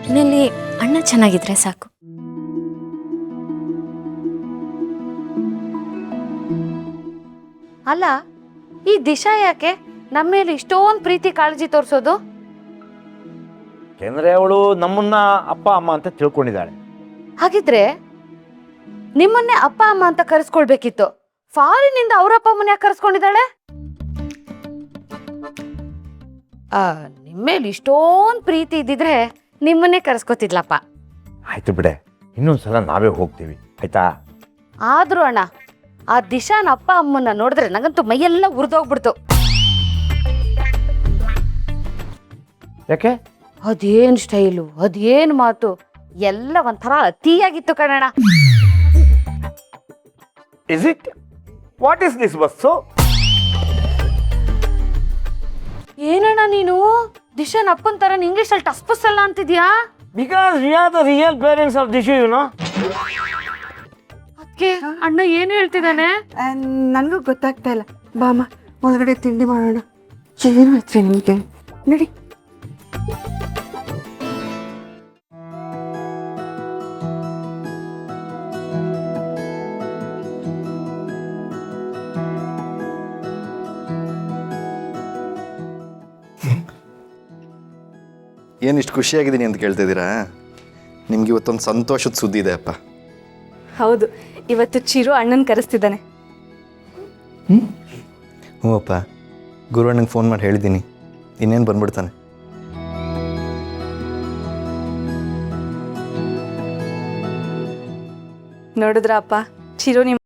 ಮನೇಲಿ ಅಣ್ಣ ಚೆನ್ನಾಗಿದ್ರೆ ಸಾಕು. ಅಲ್ಲ, ಈ ದಿಶಾ ಯಾಕೆ ನಮ್ಮ ಮೇಲೆ ಇಷ್ಟೊಂದು ಪ್ರೀತಿ ಕಾಳಜಿ ತೋರಿಸೋದು? ಯಾಕೆಂದ್ರೆ ಅವಳು ನಮ್ಮನ್ನ ಅಪ್ಪ ಅಮ್ಮ ಅಂತ ತಿಳ್ಕೊಂಡಿದ್ದಾಳೆ. ಹಾಗಿದ್ರೆ ನಿಮ್ಮನ್ನೇ ಅಪ್ಪ ಅಮ್ಮ ಅಂತ ಕರೆಸ್ಕೊಳ್ಬೇಕಿತ್ತು. ಫಾರಿನಿಂದ ಅವ್ರ ಅಪ್ಪ ಅಮ್ಮನ ಯಾಕೆ ಕರೆಸ್ಕೊಂಡಿದ್ದಾಳೆ? ನಿಮ್ಮೇಲೆ ಇಷ್ಟೊಂದು ಪ್ರೀತಿ ಇದ್ದಿದ್ರೆ ನಿಮ್ಮನ್ನೇ ಕರೆಸ್ಕೊತಿದ್ಲಪ್ಪ. ಆಯ್ತು ಬಿಡೆ, ಇನ್ನೊಂದ್ಸಲ ನಾವೇ ಹೋಗ್ತೀವಿ ಆಯ್ತಾ? ಆದ್ರೂ ಅಣ್ಣ, ಆ ದಿಶಾನ ಅಪ್ಪ ಅಮ್ಮನ್ನ ನೋಡಿದ್ರೆ ನಂಗಂತೂ ಮೈಯೆಲ್ಲ ಉರಿದೋಗ್ಬಿಡ್ತು. ಯಾಕೆ? ಅದೇನ್ ಸ್ಟೈಲು, ಅದೇನ್ ಮಾತು, ಎಲ್ಲ ಒಂಥರ ಅತಿಯಾಗಿತ್ತು ಕಣಣ್ಣ. Is it? What is this bus? ಏನಣ್ಣ ನೀನು ದಿಶಾನ್ ಅಪ್ಪನ್ ತರ ಇಂಗ್ಲಿಷ್ ಅಲ್ಲಿ ಟಸ್ಪಸ್ ಅಲ್ಲ ಅಂತಿದ್ಯಾ? Because we are the real parents of Dishu, you know. ಅಕ್ಕೆ ಅಣ್ಣ ಏನು ಹೇಳ್ತಿದ್ದಾನೆ? ನನಗೂ ಗೊತ್ತಾಗ್ತಾ ಇಲ್ಲ. ಬಾಮ ಒಳಗಡೆ ತಿಂಡಿ ಮಾಡೋಣ. ಏನು ಆಯ್ತು ನಿಮಗೆ? ನಡಿ. ಏನು ಇಷ್ಟು ಖುಷಿಯಾಗಿದ್ದೀನಿ ಅಂತ ಕೇಳ್ತಿದ್ದೀರಾ? ನಿಮ್ಗೆ ಇವತ್ತೊಂದು ಸಂತೋಷದ ಸುದ್ದಿ ಇದೆ ಅಪ್ಪ. ಹೌದು, ಇವತ್ತು ಚಿರು ಅಣ್ಣನ ಕರೆಸ್ತಿದ್ದಾನೆ. ಹ್ಞೂ ಅಪ್ಪ, ಗುರು ಅಣ್ಣಂಗೆ ಫೋನ್ ಮಾಡಿ ಹೇಳಿದ್ದೀನಿ, ಇನ್ನೇನು ಬಂದ್ಬಿಡ್ತಾನೆ. ನೋಡಿದ್ರ ಅಪ್ಪ, ಚಿರು ನಿಮ್ಮ